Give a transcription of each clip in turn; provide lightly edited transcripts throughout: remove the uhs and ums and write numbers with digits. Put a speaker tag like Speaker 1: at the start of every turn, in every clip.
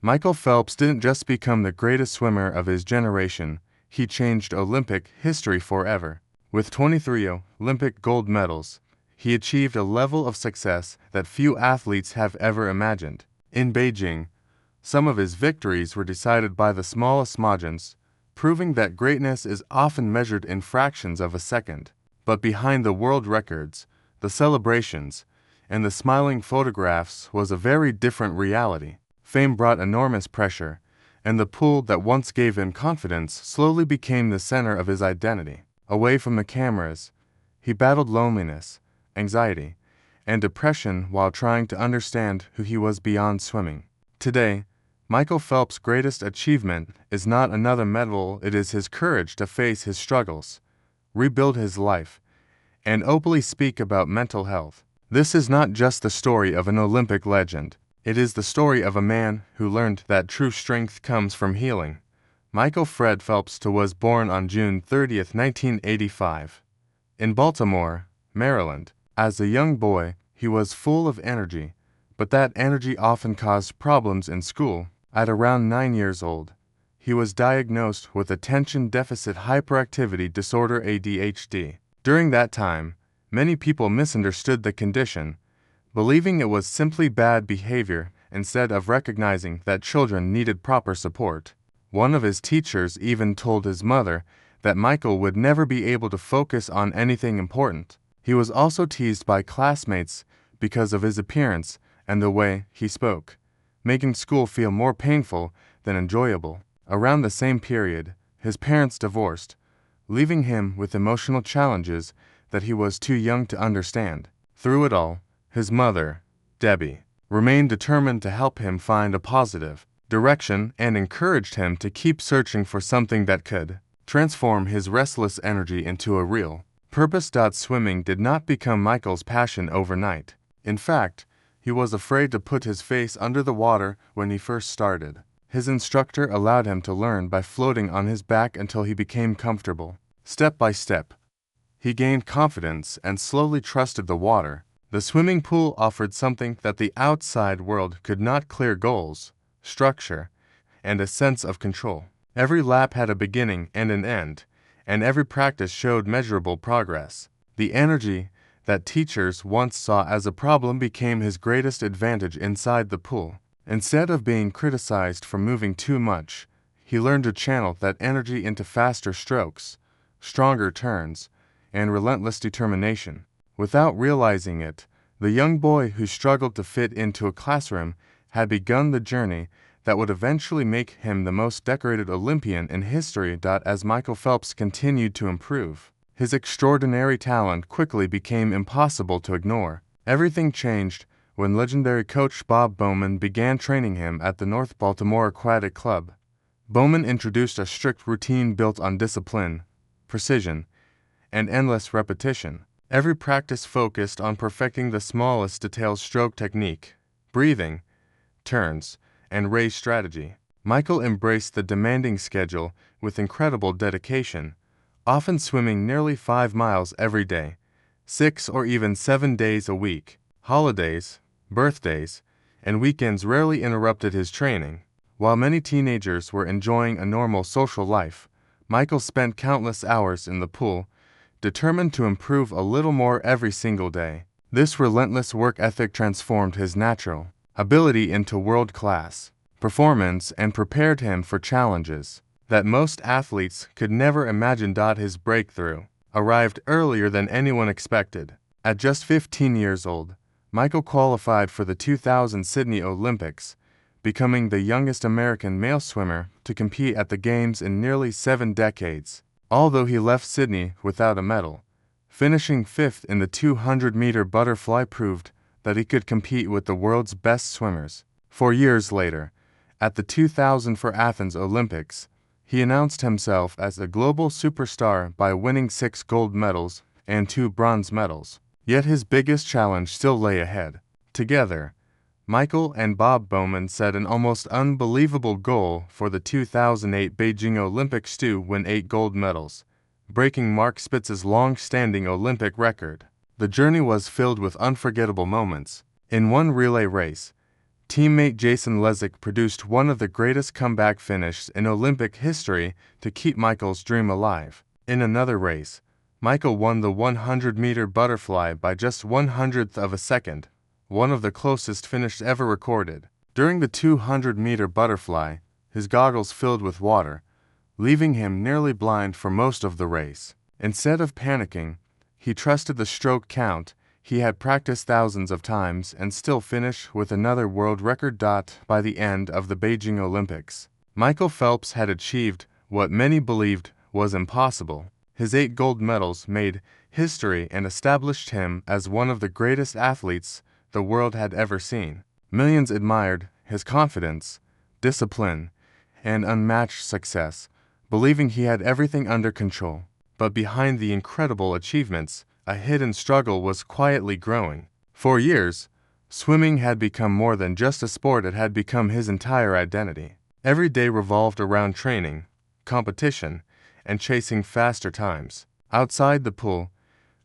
Speaker 1: Michael Phelps didn't just become the greatest swimmer of his generation, he changed Olympic history forever. With 23 Olympic gold medals, he achieved a level of success that few athletes have ever imagined. In Beijing, some of his victories were decided by the smallest margins, proving that greatness is often measured in fractions of a second. But behind the world records, the celebrations, and the smiling photographs was a very different reality. Fame brought enormous pressure, and the pool that once gave him confidence slowly became the center of his identity. Away from the cameras, he battled loneliness, anxiety, and depression while trying to understand who he was beyond swimming. Today, Michael Phelps' greatest achievement is not another medal, it is his courage to face his struggles, rebuild his life, and openly speak about mental health. This is not just the story of an Olympic legend. It is the story of a man who learned that true strength comes from healing. Michael Fred Phelps was born on June 30, 1985, in Baltimore, Maryland. As a young boy, he was full of energy, but that energy often caused problems in school. At around 9 years old, he was diagnosed with attention deficit hyperactivity disorder (ADHD). During that time, many people misunderstood the condition, believing it was simply bad behavior instead of recognizing that children needed proper support. One of his teachers even told his mother that Michael would never be able to focus on anything important. He was also teased by classmates because of his appearance and the way he spoke, making school feel more painful than enjoyable. Around the same period, his parents divorced, leaving him with emotional challenges that he was too young to understand. Through it all, his mother, Debbie, remained determined to help him find a positive direction and encouraged him to keep searching for something that could transform his restless energy into a real purpose. Swimming did not become Michael's passion overnight. In fact, he was afraid to put his face under the water when he first started. His instructor allowed him to learn by floating on his back until he became comfortable. Step by step, he gained confidence and slowly trusted the water. The swimming pool offered something that the outside world could not: clear goals, structure, and a sense of control. Every lap had a beginning and an end, and every practice showed measurable progress. The energy that teachers once saw as a problem became his greatest advantage inside the pool. Instead of being criticized for moving too much, he learned to channel that energy into faster strokes, stronger turns, and relentless determination. Without realizing it, the young boy who struggled to fit into a classroom had begun the journey that would eventually make him the most decorated Olympian in history. As Michael Phelps continued to improve, his extraordinary talent quickly became impossible to ignore. Everything changed when legendary coach Bob Bowman began training him at the North Baltimore Aquatic Club. Bowman introduced a strict routine built on discipline, precision, and endless repetition. Every practice focused on perfecting the smallest details: stroke technique, breathing, turns, and race strategy. Michael embraced the demanding schedule with incredible dedication, often swimming nearly 5 miles every day, 6 or even 7 days a week. Holidays, birthdays, and weekends rarely interrupted his training. While many teenagers were enjoying a normal social life, Michael spent countless hours in the pool, determined to improve a little more every single day. This relentless work ethic transformed his natural ability into world-class performance and prepared him for challenges that most athletes could never imagine. His breakthrough arrived earlier than anyone expected. At just 15 years old, Michael qualified for the 2000 Sydney Olympics, becoming the youngest American male swimmer to compete at the Games in nearly 7 decades. Although he left Sydney without a medal, finishing 5th in the 200-meter butterfly proved that he could compete with the world's best swimmers. 4 years later, at the 2004 Athens Olympics, he announced himself as a global superstar by winning 6 gold medals and 2 bronze medals. Yet his biggest challenge still lay ahead. Together, Michael and Bob Bowman set an almost unbelievable goal for the 2008 Beijing Olympics to win 8 gold medals, breaking Mark Spitz's long-standing Olympic record. The journey was filled with unforgettable moments. In one relay race, teammate Jason Lezik produced one of the greatest comeback finishes in Olympic history to keep Michael's dream alive. In another race, Michael won the 100-meter butterfly by just 1/100th of a second, one of the closest finishes ever recorded. During the 200-meter butterfly, his goggles filled with water, leaving him nearly blind for most of the race. Instead of panicking, he trusted the stroke count he had practiced thousands of times and still finished with another world record. By the end of the Beijing Olympics, Michael Phelps had achieved what many believed was impossible. His 8 gold medals made history and established him as one of the greatest athletes the world had ever seen. Millions admired his confidence, discipline, and unmatched success, believing he had everything under control. But behind the incredible achievements, a hidden struggle was quietly growing. For years, swimming had become more than just a sport. It had become his entire identity. Every day revolved around training, competition, and chasing faster times. Outside the pool,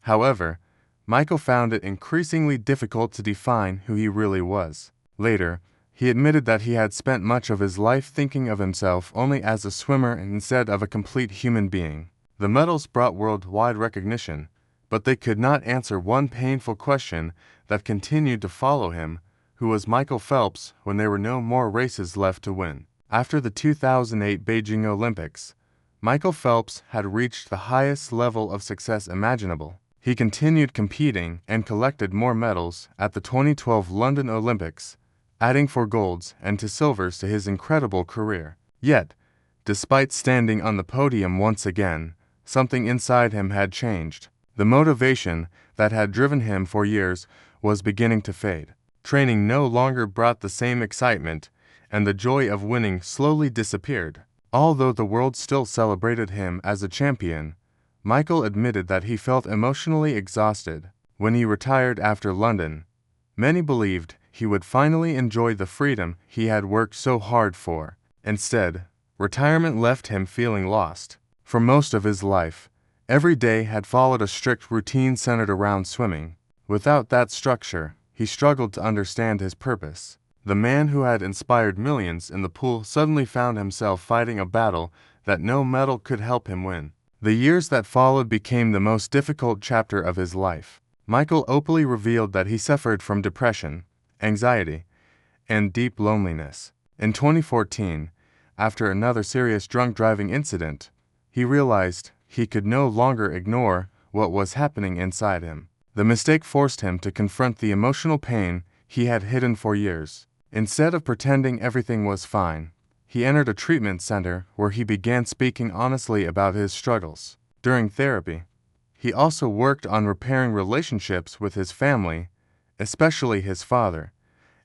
Speaker 1: however, Michael found it increasingly difficult to define who he really was. Later, he admitted that he had spent much of his life thinking of himself only as a swimmer instead of a complete human being. The medals brought worldwide recognition, but they could not answer one painful question that continued to follow him: who was Michael Phelps when there were no more races left to win? After the 2008 Beijing Olympics, Michael Phelps had reached the highest level of success imaginable. He continued competing and collected more medals at the 2012 London Olympics, adding 4 golds and 2 silvers to his incredible career. Yet, despite standing on the podium once again, something inside him had changed. The motivation that had driven him for years was beginning to fade. Training no longer brought the same excitement, and the joy of winning slowly disappeared. Although the world still celebrated him as a champion, Michael admitted that he felt emotionally exhausted. When he retired after London, many believed he would finally enjoy the freedom he had worked so hard for. Instead, retirement left him feeling lost. For most of his life, every day had followed a strict routine centered around swimming. Without that structure, he struggled to understand his purpose. The man who had inspired millions in the pool suddenly found himself fighting a battle that no medal could help him win. The years that followed became the most difficult chapter of his life. Michael openly revealed that he suffered from depression, anxiety, and deep loneliness. In 2014, after another serious drunk driving incident, he realized he could no longer ignore what was happening inside him. The mistake forced him to confront the emotional pain he had hidden for years. Instead of pretending everything was fine, he entered a treatment center where he began speaking honestly about his struggles. During therapy, he also worked on repairing relationships with his family, especially his father,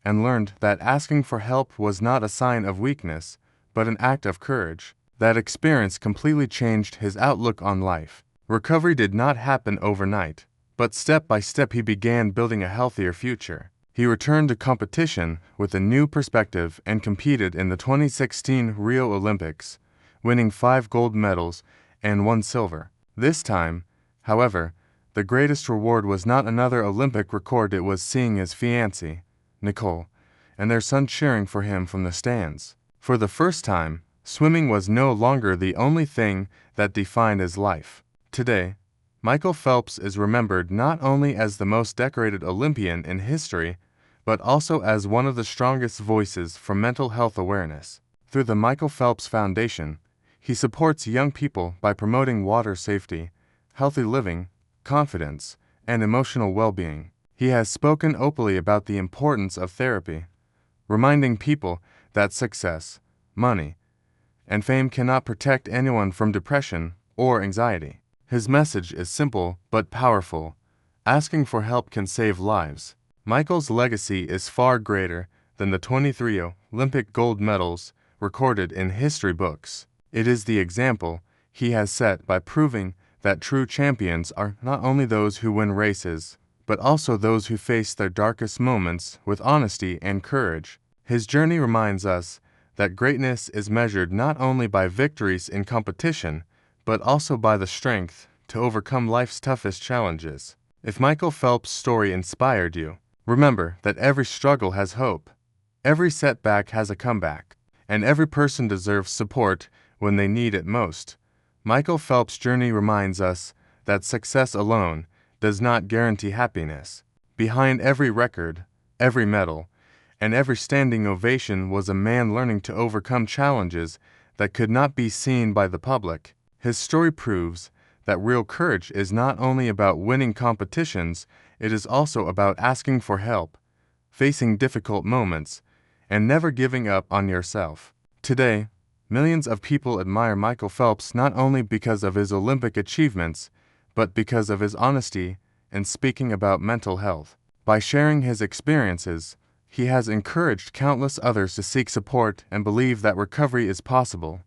Speaker 1: and learned that asking for help was not a sign of weakness, but an act of courage. That experience completely changed his outlook on life. Recovery did not happen overnight, but step by step he began building a healthier future. He returned to competition with a new perspective and competed in the 2016 Rio Olympics, winning 5 gold medals and 1 silver. This time, however, the greatest reward was not another Olympic record. It was seeing his fiancée, Nicole, and their son cheering for him from the stands. For the first time, swimming was no longer the only thing that defined his life. Today, Michael Phelps is remembered not only as the most decorated Olympian in history, but also as one of the strongest voices for mental health awareness. Through the Michael Phelps Foundation, he supports young people by promoting water safety, healthy living, confidence, and emotional well-being. He has spoken openly about the importance of therapy, reminding people that success, money, and fame cannot protect anyone from depression or anxiety. His message is simple but powerful. Asking for help can save lives. Michael's legacy is far greater than the 23 Olympic gold medals recorded in history books. It is the example he has set by proving that true champions are not only those who win races, but also those who face their darkest moments with honesty and courage. His journey reminds us that greatness is measured not only by victories in competition, but also by the strength to overcome life's toughest challenges. If Michael Phelps' story inspired you, remember that every struggle has hope. Every setback has a comeback, and every person deserves support when they need it most. Michael Phelps' journey reminds us that success alone does not guarantee happiness. Behind every record, every medal, and every standing ovation was a man learning to overcome challenges that could not be seen by the public. His story proves that real courage is not only about winning competitions, it is also about asking for help, facing difficult moments, and never giving up on yourself. Today, millions of people admire Michael Phelps not only because of his Olympic achievements, but because of his honesty in speaking about mental health. By sharing his experiences, he has encouraged countless others to seek support and believe that recovery is possible.